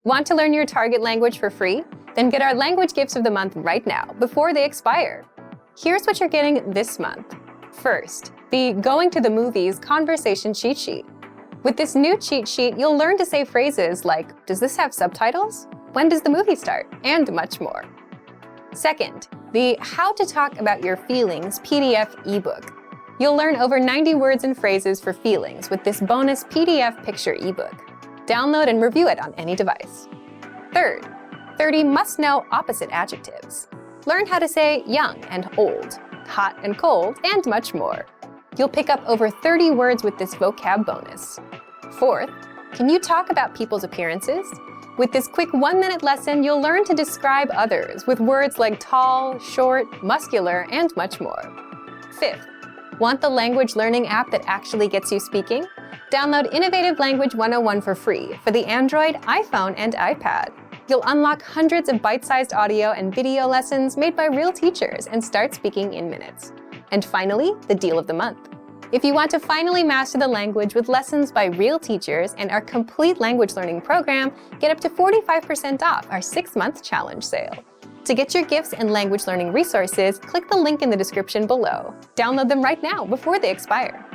Want to learn your target language for free? Then get our language gifts of the month right now, before they expire. Here's what you're getting this month. First, the Going to the Movies Conversation Cheat Sheet. With this new cheat sheet, you'll learn to say phrases like, "Does this have subtitles? When does the movie start?" and much more. Second, the How to Talk About Your Feelings PDF ebook. You'll learn over 90 words and phrases for feelings with this bonus PDF picture ebook. Download and review it on any device. Third, 30 must-know opposite adjectives. Learn how to say young and old, hot and cold, and much more. You'll pick up over 30 words with this vocab bonus. Fourth, can you talk about people's appearances? With this quick 1-minute lesson, you'll learn to describe others with words like tall, short, muscular, and much more. Fifth, want the language learning app that actually gets you speaking? Download Innovative Language 101 for free for the Android, iPhone, and iPad. You'll unlock hundreds of bite-sized audio and video lessons made by real teachers and start speaking in minutes. And finally, the deal of the month. If you want to finally master the language with lessons by real teachers and our complete language learning program, get up to 45% off our 6-month challenge sale. To get your gifts and language learning resources, click the link in the description below. Download them right now before they expire.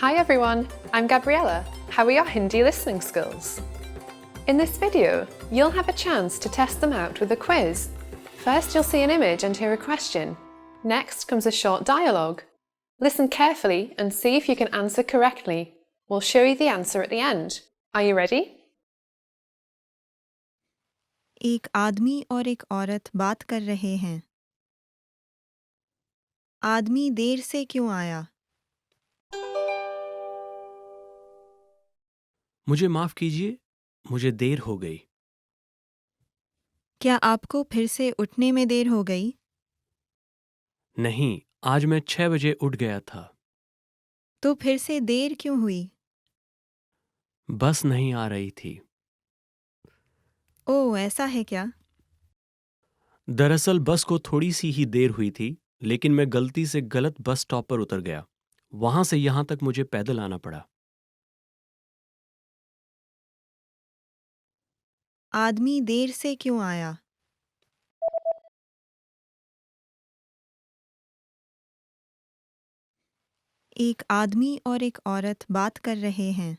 Hi everyone, I'm Gabriella. How are your Hindi listening skills? In this video, you'll have a chance to test them out with a quiz. First, you'll see an image and hear a question. Next comes a short dialogue. Listen carefully and see if you can answer correctly. We'll show you the answer at the end. Are you ready? एक आदमी और एक औरत बात कर रहे हैं। आदमी देर से क्यों आया? मुझे माफ कीजिए, मुझे देर हो गई। क्या आपको फिर से उठने में देर हो गई? नहीं, आज मैं 6 बजे उठ गया था। तो फिर से देर क्यों हुई? बस नहीं आ रही थी। ओह, ऐसा है क्या? दरअसल बस को थोड़ी सी ही देर हुई थी, लेकिन मैं गलती से गलत बस स्टॉप पर उतर गया। वहां से यहां तक मुझे पैदल आना पड़ा। आदमी देर से क्यों आया? एक आदमी और एक औरत बात कर रहे हैं।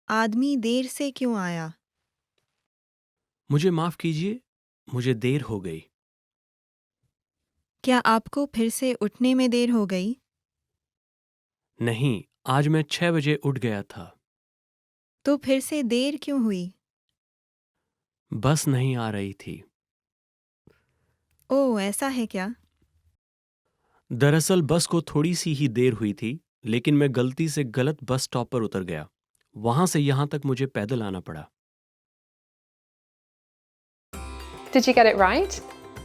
आदमी देर से क्यों आया? मुझे माफ कीजिए, मुझे देर हो गई। क्या आपको फिर से उठने में देर हो गई? नहीं, आज मैं 6 बजे उठ गया था। तो फिर से देर क्यों हुई? बस नहीं आ रही थी। ओह, ऐसा है क्या? दरअसल बस को थोड़ी सी ही देर हुई थी, लेकिन मैं गलती से गलत बस स्टॉप पर उतर गया। वहां से यहां तक मुझे पैदल आना पड़ा। Did you get it right?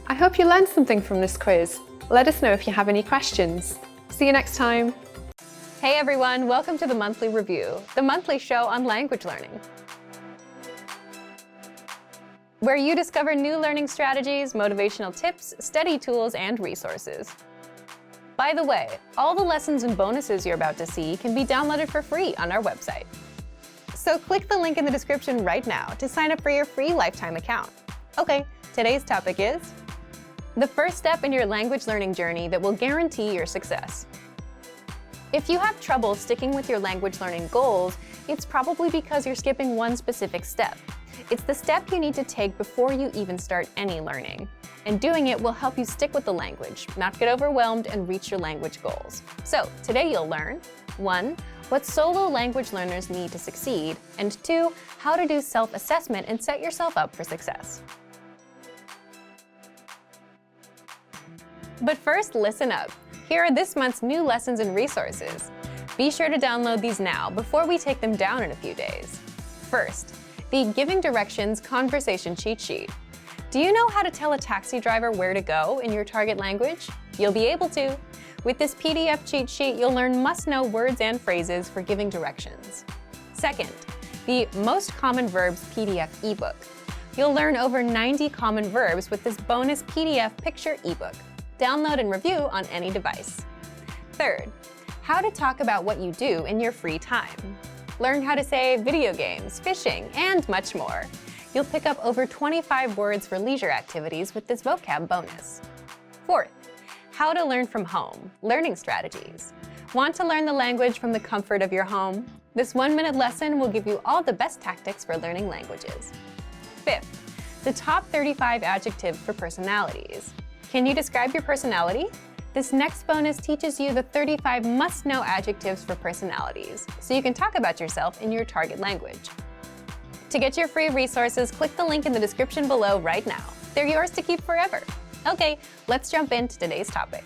I hope you learned something from this quiz. Let us know if you have any questions. See you next time. Hey everyone, welcome to the Monthly Review, the monthly show on language learning, where you discover new learning strategies, motivational tips, study tools, and resources. By the way, all the lessons and bonuses you're about to see can be downloaded for free on our website. So click the link in the description right now to sign up for your free lifetime account. Okay, today's topic is the first step in your language learning journey that will guarantee your success. If you have trouble sticking with your language learning goals, it's probably because you're skipping one specific step. It's the step you need to take before you even start any learning. And doing it will help you stick with the language, not get overwhelmed, and reach your language goals. So today you'll learn 1. What solo language learners need to succeed, and 2. How to do self-assessment and set yourself up for success. But first, listen up. Here are this month's new lessons and resources. Be sure to download these now before we take them down in a few days. First, the Giving Directions Conversation Cheat Sheet. Do you know how to tell a taxi driver where to go in your target language? You'll be able to. With this PDF cheat sheet, you'll learn must-know words and phrases for giving directions. Second, the Most Common Verbs PDF ebook. You'll learn over 90 common verbs with this bonus PDF picture ebook. Download and review on any device. Third, how to talk about what you do in your free time. Learn how to say video games, fishing, and much more. You'll pick up over 25 words for leisure activities with this vocab bonus. Fourth, how to learn from home, learning strategies. Want to learn the language from the comfort of your home? This 1-minute lesson will give you all the best tactics for learning languages. Fifth, the top 35 adjectives for personalities. Can you describe your personality? This next bonus teaches you the 35 must-know adjectives for personalities, so you can talk about yourself in your target language. To get your free resources, click the link in the description below right now. They're yours to keep forever. Okay, let's jump into today's topic.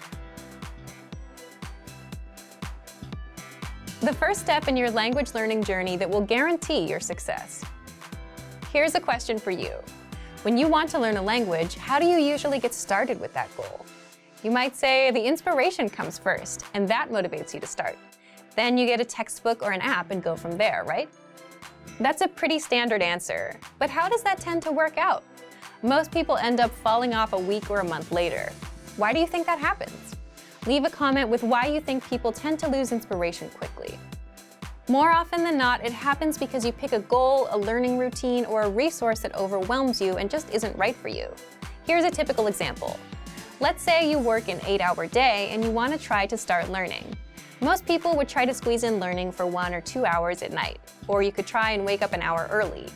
The first step in your language learning journey that will guarantee your success. Here's a question for you. When you want to learn a language, how do you usually get started with that goal? You might say the inspiration comes first, and that motivates you to start. Then you get a textbook or an app and go from there, right? That's a pretty standard answer, but how does that tend to work out? Most people end up falling off a week or a month later. Why do you think that happens? Leave a comment with why you think people tend to lose inspiration quickly. More often than not, it happens because you pick a goal, a learning routine, or a resource that overwhelms you and just isn't right for you. Here's a typical example. Let's say you work an 8-hour day and you want to try to start learning. Most people would try to squeeze in learning for 1 or 2 hours at night, or you could try and wake up an hour early.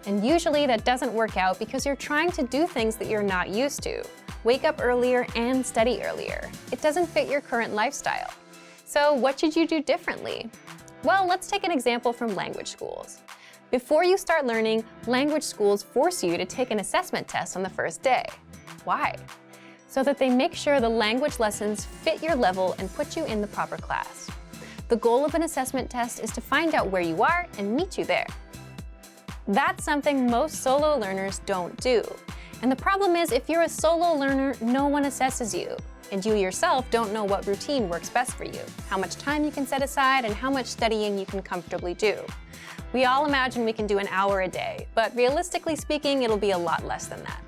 And usually that doesn't work out because you're trying to do things that you're not used to. Wake up earlier and study earlier. It doesn't fit your current lifestyle. So what should you do differently? Well, let's take an example from language schools. Before you start learning, language schools force you to take an assessment test on the first day. Why? So that they make sure the language lessons fit your level and put you in the proper class. The goal of an assessment test is to find out where you are and meet you there. That's something most solo learners don't do. And the problem is, if you're a solo learner, no one assesses you. And you yourself don't know what routine works best for you, how much time you can set aside, and how much studying you can comfortably do. We all imagine we can do an hour a day, but realistically speaking, it'll be a lot less than that.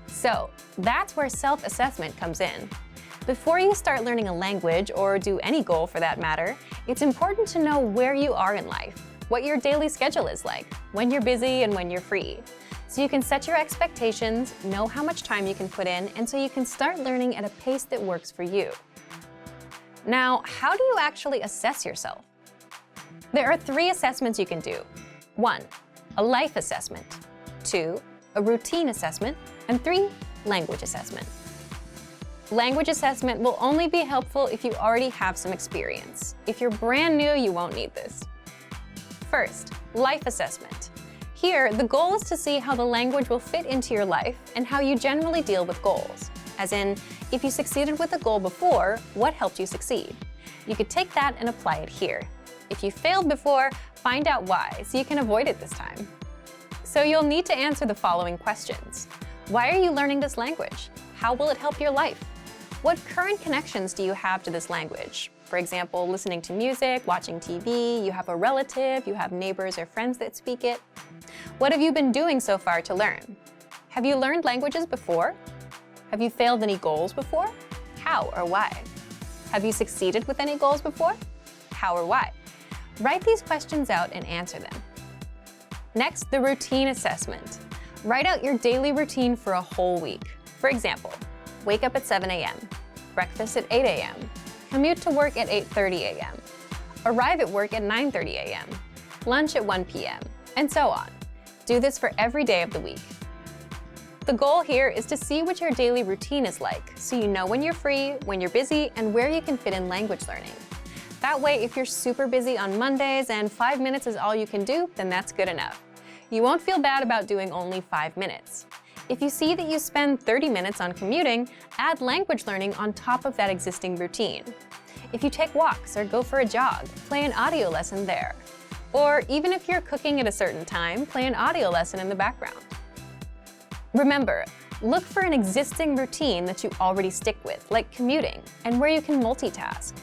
So that's where self-assessment comes in. Before you start learning a language, or do any goal for that matter, it's important to know where you are in life, what your daily schedule is like, when you're busy and when you're free. So you can set your expectations, know how much time you can put in, and so you can start learning at a pace that works for you. Now, how do you actually assess yourself? There are 3 assessments you can do. 1, a life assessment. 2, a routine assessment. And 3, language assessment. Language assessment will only be helpful if you already have some experience. If you're brand new, you won't need this. First, life assessment. Here, the goal is to see how the language will fit into your life and how you generally deal with goals. As in, if you succeeded with a goal before, what helped you succeed? You could take that and apply it here. If you failed before, find out why so you can avoid it this time. So you'll need to answer the following questions. Why are you learning this language? How will it help your life? What current connections do you have to this language? For example, listening to music, watching TV, you have a relative, you have neighbors or friends that speak it. What have you been doing so far to learn? Have you learned languages before? Have you failed any goals before? How or why? Have you succeeded with any goals before? How or why? Write these questions out and answer them. Next, the routine assessment. Write out your daily routine for a whole week. For example, wake up at 7 a.m., breakfast at 8 a.m., commute to work at 8:30 a.m., arrive at work at 9:30 a.m., lunch at 1 p.m., and so on. Do this for every day of the week. The goal here is to see what your daily routine is like, so you know when you're free, when you're busy, and where you can fit in language learning. That way, if you're super busy on Mondays and 5 minutes is all you can do, then that's good enough. You won't feel bad about doing only 5 minutes. If you see that you spend 30 minutes on commuting, add language learning on top of that existing routine. If you take walks or go for a jog, play an audio lesson there. Or even if you're cooking at a certain time, play an audio lesson in the background. Remember, look for an existing routine that you already stick with, like commuting, and where you can multitask.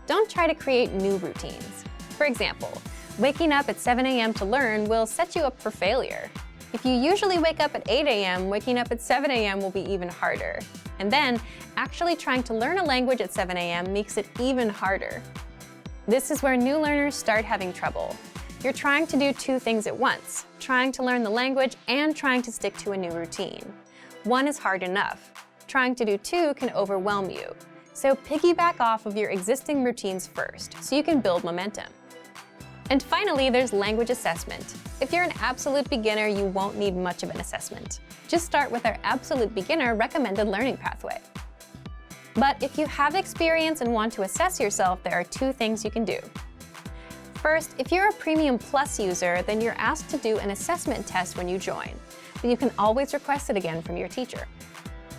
Don't try to create new routines. For example, waking up at 7 a.m. to learn will set you up for failure. If you usually wake up at 8 a.m., waking up at 7 a.m. will be even harder. And then, actually trying to learn a language at 7 a.m. makes it even harder. This is where new learners start having trouble. You're trying to do two things at once, trying to learn the language and trying to stick to a new routine. One is hard enough. Trying to do two can overwhelm you. So piggyback off of your existing routines first, so you can build momentum. And finally, there's language assessment. If you're an absolute beginner, you won't need much of an assessment. Just start with our absolute beginner recommended learning pathway. But if you have experience and want to assess yourself, there are two things you can do. First, if you're a Premium Plus user, then you're asked to do an assessment test when you join, but you can always request it again from your teacher.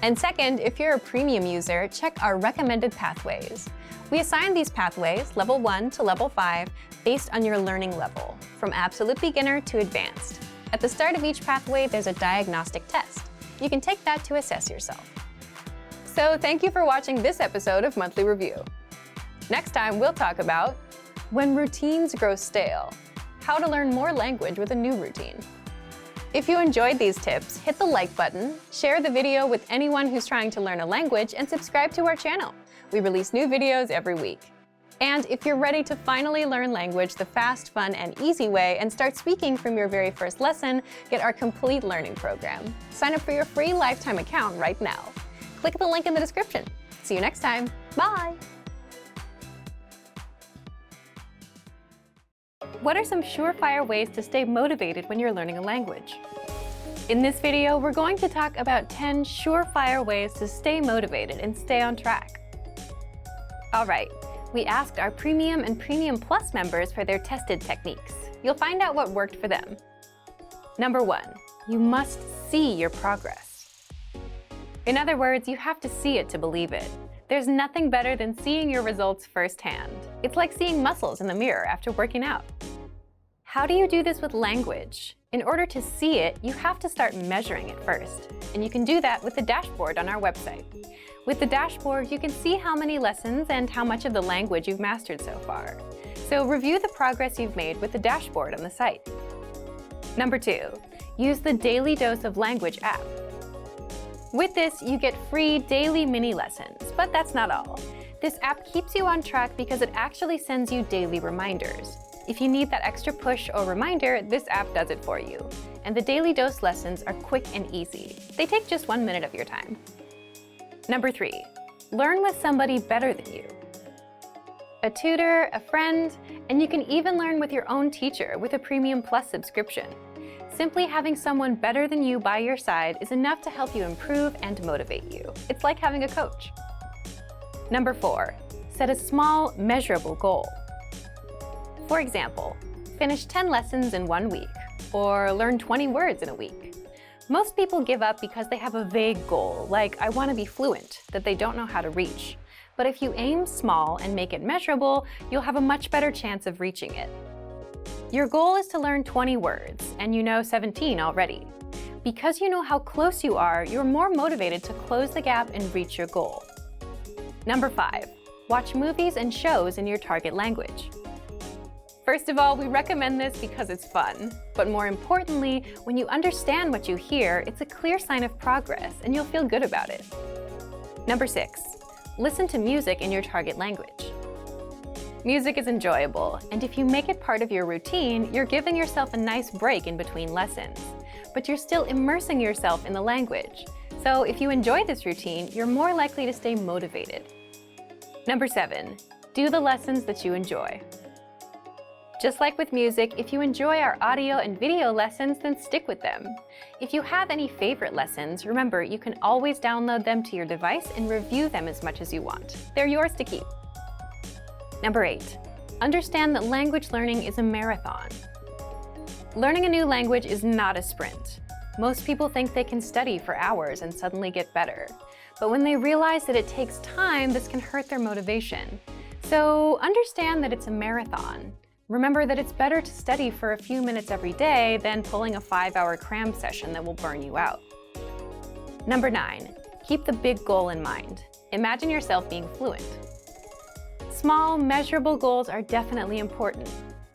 And second, if you're a Premium user, check our recommended pathways. We assign these pathways, level 1 to level 5, based on your learning level, from absolute beginner to advanced. At the start of each pathway, there's a diagnostic test. You can take that to assess yourself. So thank you for watching this episode of Monthly Review. Next time, we'll talk about when routines grow stale, how to learn more language with a new routine. If you enjoyed these tips, hit the like button, share the video with anyone who's trying to learn a language, and subscribe to our channel. We release new videos every week. And if you're ready to finally learn language the fast, fun, and easy way and start speaking from your very first lesson, get our complete learning program. Sign up for your free lifetime account right now. Click the link in the description. See you next time. Bye! What are some surefire ways to stay motivated when you're learning a language? In this video, we're going to talk about 10 surefire ways to stay motivated and stay on track. All right, we asked our Premium and Premium Plus members for their tested techniques. You'll find out what worked for them. Number 1, you must see your progress. In other words, you have to see it to believe it. There's nothing better than seeing your results firsthand. It's like seeing muscles in the mirror after working out. How do you do this with language? In order to see it, you have to start measuring it first. And you can do that with the dashboard on our website. With the dashboard, you can see how many lessons and how much of the language you've mastered so far. So review the progress you've made with the dashboard on the site. Number 2, use the Daily Dose of Language app. With this, you get free daily mini lessons, but that's not all. This app keeps you on track because it actually sends you daily reminders. If you need that extra push or reminder, this app does it for you. And the Daily Dose lessons are quick and easy. They take just 1 minute of your time. Number 3, learn with somebody better than you. A tutor, a friend, and you can even learn with your own teacher with a Premium Plus subscription. Simply having someone better than you by your side is enough to help you improve and motivate you. It's like having a coach. Number 4, set a small, measurable goal. For example, finish 10 lessons in 1 week, or learn 20 words in a week. Most people give up because they have a vague goal, like I want to be fluent, that they don't know how to reach. But if you aim small and make it measurable, you'll have a much better chance of reaching it. Your goal is to learn 20 words, and you know 17 already. Because you know how close you are, you're more motivated to close the gap and reach your goal. Number 5, watch movies and shows in your target language. First of all, we recommend this because it's fun. But more importantly, when you understand what you hear, it's a clear sign of progress, and you'll feel good about it. Number 6, listen to music in your target language. Music is enjoyable, and if you make it part of your routine, you're giving yourself a nice break in between lessons. But you're still immersing yourself in the language. So if you enjoy this routine, you're more likely to stay motivated. Number 7, do the lessons that you enjoy. Just like with music, if you enjoy our audio and video lessons, then stick with them. If you have any favorite lessons, remember you can always download them to your device and review them as much as you want. They're yours to keep. Number 8, understand that language learning is a marathon. Learning a new language is not a sprint. Most people think they can study for hours and suddenly get better. But when they realize that it takes time, this can hurt their motivation. So understand that it's a marathon. Remember that it's better to study for a few minutes every day than pulling a 5-hour cram session that will burn you out. Number 9, keep the big goal in mind. Imagine yourself being fluent. Small, measurable goals are definitely important,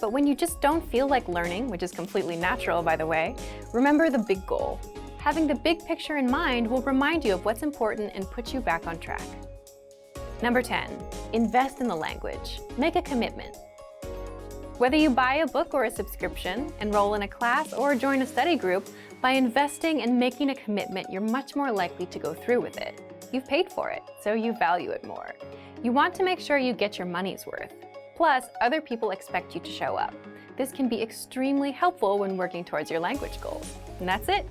But when you just don't feel like learning, which is completely natural, by the way, remember the big goal. Having the big picture in mind will remind you of what's important and put you back on track. Number 10, invest in the language. Make a commitment. Whether you buy a book or a subscription, enroll in a class, or join a study group, by investing and making a commitment, you're much more likely to go through with it. You've paid for it, so you value it more. You want to make sure you get your money's worth. Plus, other people expect you to show up. This can be extremely helpful when working towards your language goals. And that's it.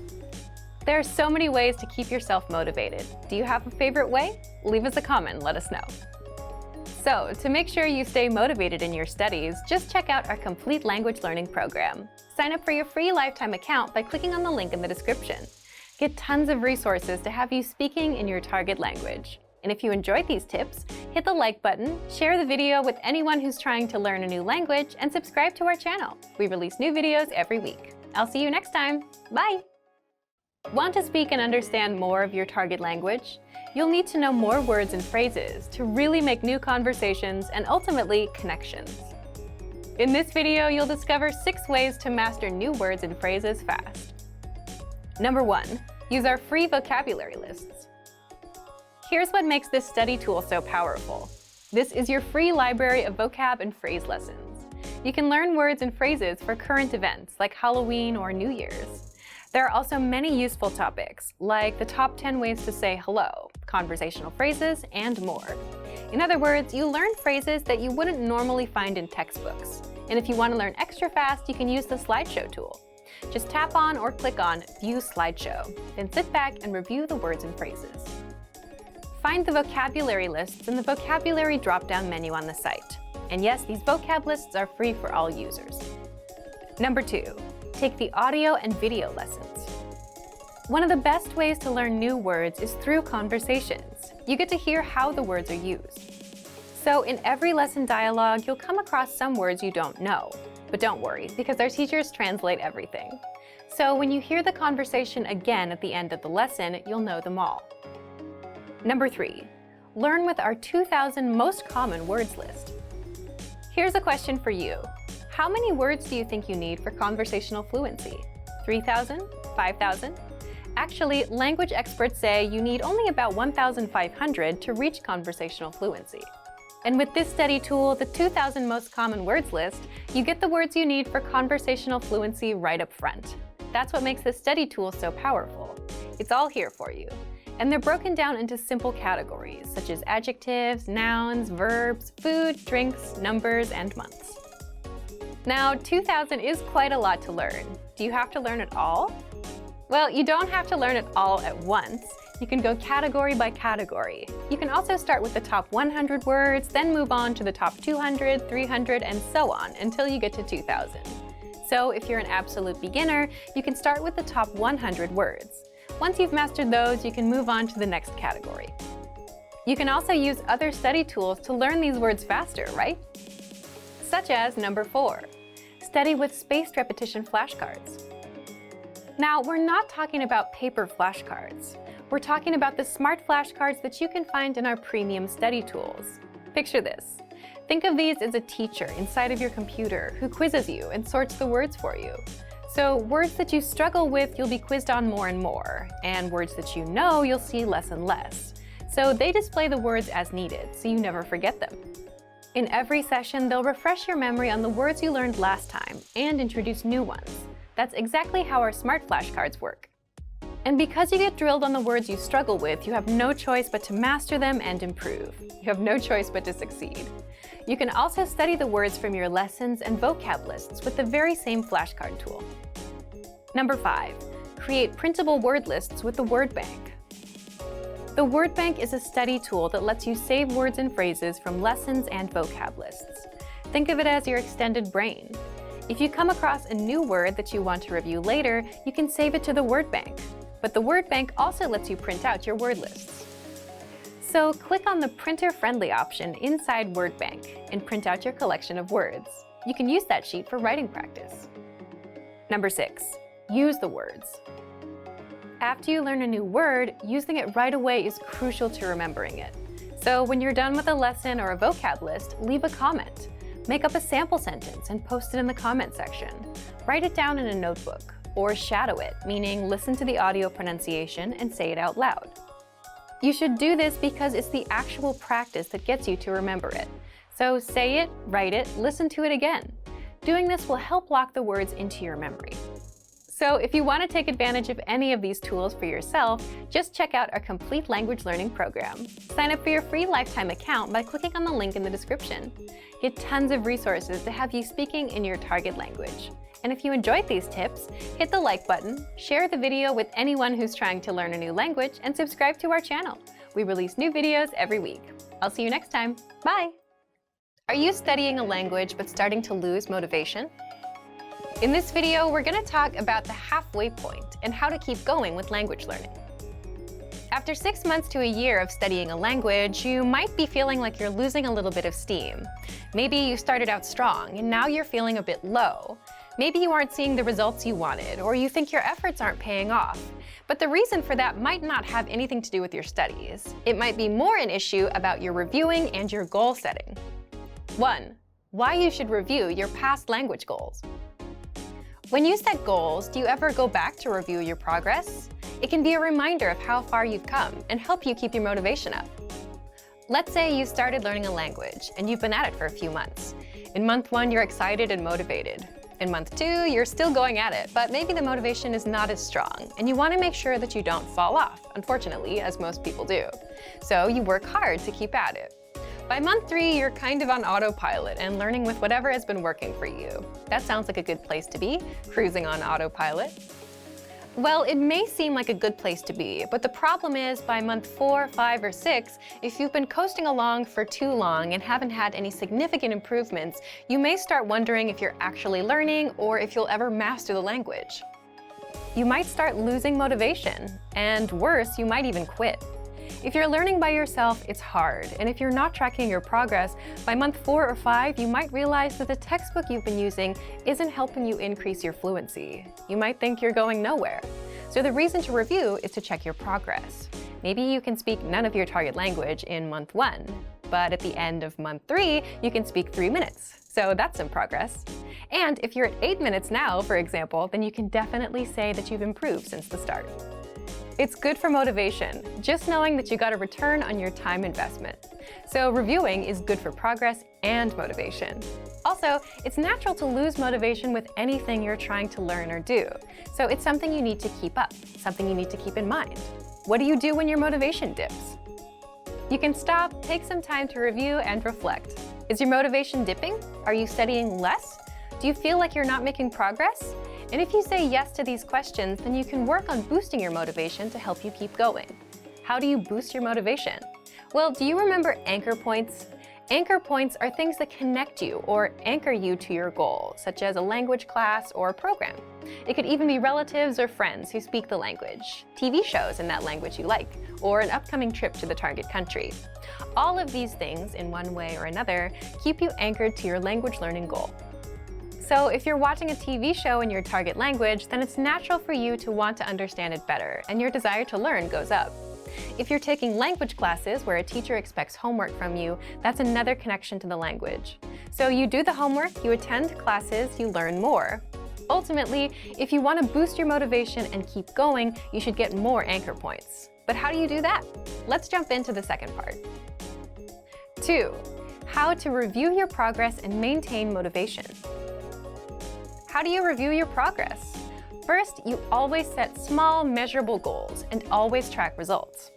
There are so many ways to keep yourself motivated. Do you have a favorite way? Leave us a comment and let us know. So, to make sure you stay motivated in your studies, just check out our complete language learning program. Sign up for your free lifetime account by clicking on the link in the description. Get tons of resources to have you speaking in your target language. And if you enjoyed these tips, hit the like button, share the video with anyone who's trying to learn a new language, and subscribe to our channel. We release new videos every week. I'll see you next time. Bye! Want to speak and understand more of your target language? You'll need to know more words and phrases to really make new conversations and ultimately connections. In this video, you'll discover 6 ways to master new words and phrases fast. Number 1, use our free vocabulary lists. Here's what makes this study tool so powerful. This is your free library of vocab and phrase lessons. You can learn words and phrases for current events like Halloween or New Year's. There are also many useful topics, like the top 10 ways to say hello, conversational phrases, and more. In other words, you learn phrases that you wouldn't normally find in textbooks. And if you want to learn extra fast, you can use the slideshow tool. Just tap on or click on View Slideshow, then sit back and review the words and phrases. Find the vocabulary lists in the vocabulary drop-down menu on the site. And yes, these vocab lists are free for all users. Number 2, take the audio and video lessons. One of the best ways to learn new words is through conversations. You get to hear how the words are used. So in every lesson dialogue, you'll come across some words you don't know. But don't worry, because our teachers translate everything. So when you hear the conversation again at the end of the lesson, you'll know them all. Number 3, learn with our 2,000 most common words list. Here's a question for you. How many words do you think you need for conversational fluency? 3,000? 5,000? Actually, language experts say you need only about 1,500 to reach conversational fluency. And with this study tool, the 2,000 most common words list, you get the words you need for conversational fluency right up front. That's what makes this study tool so powerful. It's all here for you. And they're broken down into simple categories, such as adjectives, nouns, verbs, food, drinks, numbers, and months. Now, 2,000 is quite a lot to learn. Do you have to learn it all? Well, you don't have to learn it all at once. You can go category by category. You can also start with the top 100 words, then move on to the top 200, 300, and so on until you get to 2,000. So if you're an absolute beginner, you can start with the top 100 words. Once you've mastered those, you can move on to the next category. You can also use other study tools to learn these words faster, right? Such as number 4, study with spaced repetition flashcards. Now, we're not talking about paper flashcards. We're talking about the smart flashcards that you can find in our premium study tools. Picture this. Think of these as a teacher inside of your computer who quizzes you and sorts the words for you. So words that you struggle with, you'll be quizzed on more and more, and words that you know, you'll see less and less. So they display the words as needed, so you never forget them. In every session, they'll refresh your memory on the words you learned last time and introduce new ones. That's exactly how our smart flashcards work. And because you get drilled on the words you struggle with, you have no choice but to master them and improve. You have no choice but to succeed. You can also study the words from your lessons and vocab lists with the very same flashcard tool. Number 5, create printable word lists with the word bank. The word bank is a study tool that lets you save words and phrases from lessons and vocab lists. Think of it as your extended brain. If you come across a new word that you want to review later, you can save it to the word bank. But the word bank also lets you print out your word lists. So click on the printer-friendly option inside Word Bank and print out your collection of words. You can use that sheet for writing practice. Number 6, use the words. After you learn a new word, using it right away is crucial to remembering it. So when you're done with a lesson or a vocab list, leave a comment. Make up a sample sentence and post it in the comment section. Write it down in a notebook, or shadow it, meaning listen to the audio pronunciation and say it out loud. You should do this because it's the actual practice that gets you to remember it. So say it, write it, listen to it again. Doing this will help lock the words into your memory. So if you want to take advantage of any of these tools for yourself, just check out our complete language learning program. Sign up for your free lifetime account by clicking on the link in the description. Get tons of resources to have you speaking in your target language. And if you enjoyed these tips, hit the like button, share the video with anyone who's trying to learn a new language, and subscribe to our channel. We release new videos every week. I'll see you next time. Bye! Are you studying a language but starting to lose motivation? In this video, we're going to talk about the halfway point and how to keep going with language learning. After 6 months to a year of studying a language, you might be feeling like you're losing a little bit of steam. Maybe you started out strong and now you're feeling a bit low. Maybe you aren't seeing the results you wanted, or you think your efforts aren't paying off. But the reason for that might not have anything to do with your studies. It might be more an issue about your reviewing and your goal setting. 1. Why you should review your past language goals. When you set goals, do you ever go back to review your progress? It can be a reminder of how far you've come and help you keep your motivation up. Let's say you started learning a language and you've been at it for a few months. In month 1, you're excited and motivated. In month 2, you're still going at it, but maybe the motivation is not as strong, and you want to make sure that you don't fall off, unfortunately, as most people do. So you work hard to keep at it. By month 3, you're kind of on autopilot and learning with whatever has been working for you. That sounds like a good place to be, cruising on autopilot. Well, it may seem like a good place to be, but the problem is by month 4, 5, or 6, if you've been coasting along for too long and haven't had any significant improvements, you may start wondering if you're actually learning or if you'll ever master the language. You might start losing motivation, and worse, you might even quit. If you're learning by yourself, it's hard, and if you're not tracking your progress, by month 4 or 5, you might realize that the textbook you've been using isn't helping you increase your fluency. You might think you're going nowhere. So the reason to review is to check your progress. Maybe you can speak none of your target language in month 1, but at the end of month 3, you can speak 3 minutes. So that's some progress. And if you're at 8 minutes now, for example, then you can definitely say that you've improved since the start. It's good for motivation, just knowing that you got a return on your time investment. So reviewing is good for progress and motivation. Also, it's natural to lose motivation with anything you're trying to learn or do. So it's something you need to keep up, something you need to keep in mind. What do you do when your motivation dips? You can stop, take some time to review and reflect. Is your motivation dipping? Are you studying less? Do you feel like you're not making progress? And if you say yes to these questions, then you can work on boosting your motivation to help you keep going. How do you boost your motivation? Well, do you remember anchor points? Anchor points are things that connect you or anchor you to your goal, such as a language class or a program. It could even be relatives or friends who speak the language, TV shows in that language you like, or an upcoming trip to the target country. All of these things, in one way or another, keep you anchored to your language learning goal. So if you're watching a TV show in your target language, then it's natural for you to want to understand it better, and your desire to learn goes up. If you're taking language classes where a teacher expects homework from you, that's another connection to the language. So you do the homework, you attend classes, you learn more. Ultimately, if you want to boost your motivation and keep going, you should get more anchor points. But how do you do that? Let's jump into the second part. 2. How to review your progress and maintain motivation. How do you review your progress? First, you always set small, measurable goals and always track results.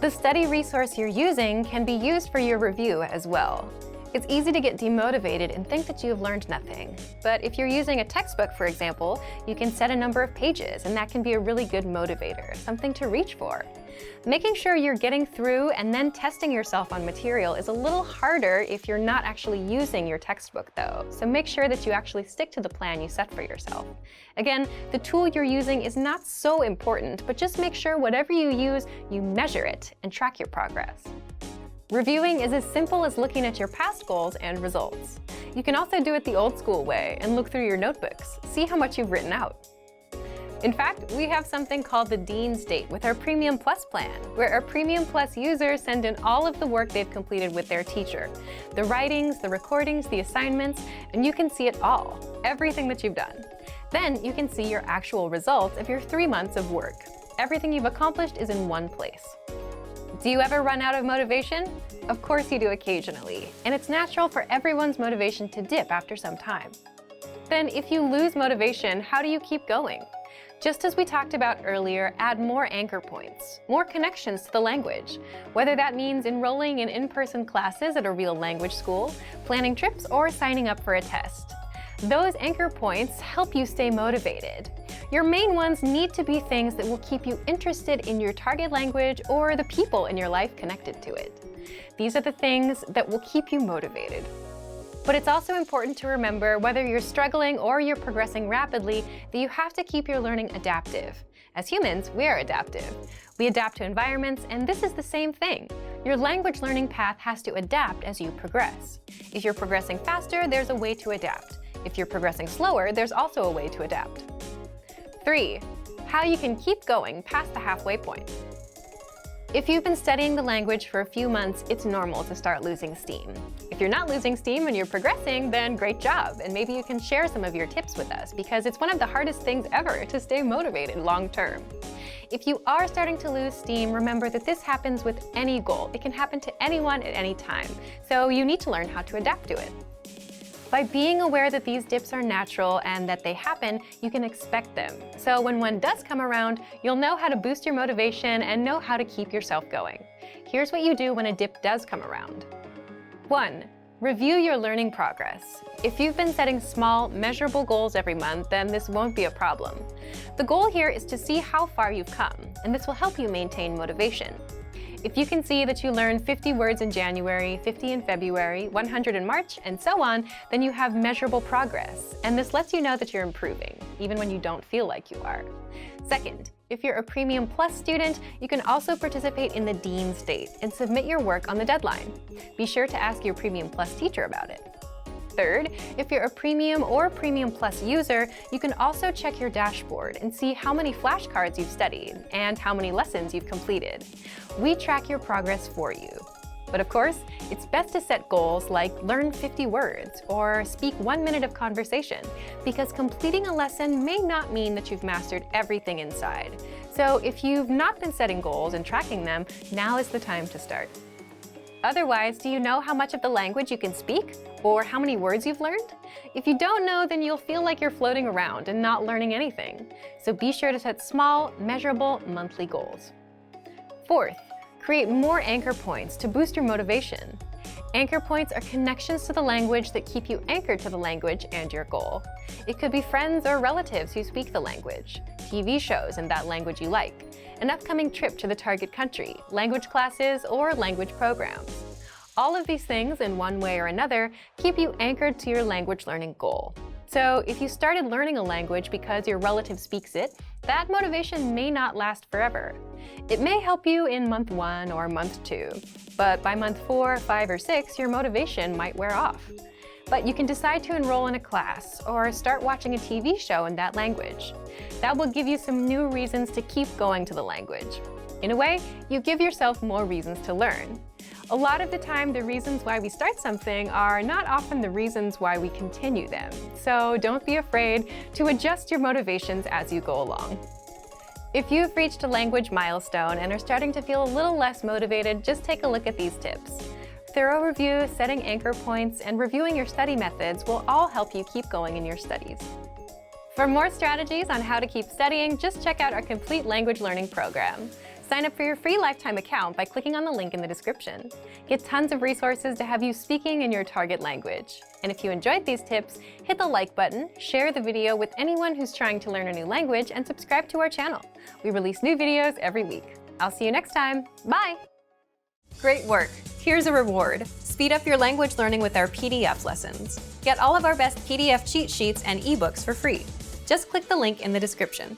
The study resource you're using can be used for your review as well. It's easy to get demotivated and think that you have learned nothing. But if you're using a textbook, for example, you can set a number of pages, and that can be a really good motivator, something to reach for. Making sure you're getting through and then testing yourself on material is a little harder if you're not actually using your textbook, though. So make sure that you actually stick to the plan you set for yourself. Again, the tool you're using is not so important, but just make sure whatever you use, you measure it and track your progress. Reviewing is as simple as looking at your past goals and results. You can also do it the old school way and look through your notebooks, see how much you've written out. In fact, we have something called the Dean's Date with our Premium Plus plan, where our Premium Plus users send in all of the work they've completed with their teacher. The writings, the recordings, the assignments, and you can see it all, everything that you've done. Then you can see your actual results of your 3 months of work. Everything you've accomplished is in one place. Do you ever run out of motivation? Of course you do occasionally, and it's natural for everyone's motivation to dip after some time. Then if you lose motivation, how do you keep going? Just as we talked about earlier, add more anchor points, more connections to the language, whether that means enrolling in in-person classes at a real language school, planning trips, or signing up for a test. Those anchor points help you stay motivated. Your main ones need to be things that will keep you interested in your target language or the people in your life connected to it. These are the things that will keep you motivated. But it's also important to remember, whether you're struggling or you're progressing rapidly, that you have to keep your learning adaptive. As humans, we are adaptive. We adapt to environments, and this is the same thing. Your language learning path has to adapt as you progress. If you're progressing faster, there's a way to adapt. If you're progressing slower, there's also a way to adapt. 3. How you can keep going past the halfway point. If you've been studying the language for a few months, it's normal to start losing steam. If you're not losing steam and you're progressing, then great job, and maybe you can share some of your tips with us, because it's one of the hardest things ever to stay motivated long term. If you are starting to lose steam, remember that this happens with any goal. It can happen to anyone at any time, so you need to learn how to adapt to it. By being aware that these dips are natural and that they happen, you can expect them. So when one does come around, you'll know how to boost your motivation and know how to keep yourself going. Here's what you do when a dip does come around. 1. Review your learning progress. If you've been setting small, measurable goals every month, then this won't be a problem. The goal here is to see how far you've come, and this will help you maintain motivation. If you can see that you learned 50 words in January, 50 in February, 100 in March, and so on, then you have measurable progress, and this lets you know that you're improving, even when you don't feel like you are. Second, if you're a Premium Plus student, you can also participate in the Dean's Date and submit your work on the deadline. Be sure to ask your Premium Plus teacher about it. Third, if you're a Premium or Premium Plus user, you can also check your dashboard and see how many flashcards you've studied and how many lessons you've completed. We track your progress for you. But of course, it's best to set goals like learn 50 words or speak 1 minute of conversation, because completing a lesson may not mean that you've mastered everything inside. So if you've not been setting goals and tracking them, now is the time to start. Otherwise, do you know how much of the language you can speak? Or how many words you've learned? If you don't know, then you'll feel like you're floating around and not learning anything. So be sure to set small, measurable monthly goals. Fourth, create more anchor points to boost your motivation. Anchor points are connections to the language that keep you anchored to the language and your goal. It could be friends or relatives who speak the language, TV shows in that language you like, an upcoming trip to the target country, language classes, or language programs. All of these things, in one way or another, keep you anchored to your language learning goal. So if you started learning a language because your relative speaks it, that motivation may not last forever. It may help you in month 1 or month 2, but by month 4, 5, or 6, your motivation might wear off. But you can decide to enroll in a class or start watching a TV show in that language. That will give you some new reasons to keep going to the language. In a way, you give yourself more reasons to learn. A lot of the time, the reasons why we start something are not often the reasons why we continue them. So don't be afraid to adjust your motivations as you go along. If you've reached a language milestone and are starting to feel a little less motivated, just take a look at these tips. Thorough review, setting anchor points, and reviewing your study methods will all help you keep going in your studies. For more strategies on how to keep studying, just check out our complete language learning program. Sign up for your free lifetime account by clicking on the link in the description. Get tons of resources to have you speaking in your target language. And if you enjoyed these tips, hit the like button, share the video with anyone who's trying to learn a new language, and subscribe to our channel. We release new videos every week. I'll see you next time. Bye! Great work! Here's a reward. Speed up your language learning with our PDF lessons. Get all of our best PDF cheat sheets and ebooks for free. Just click the link in the description.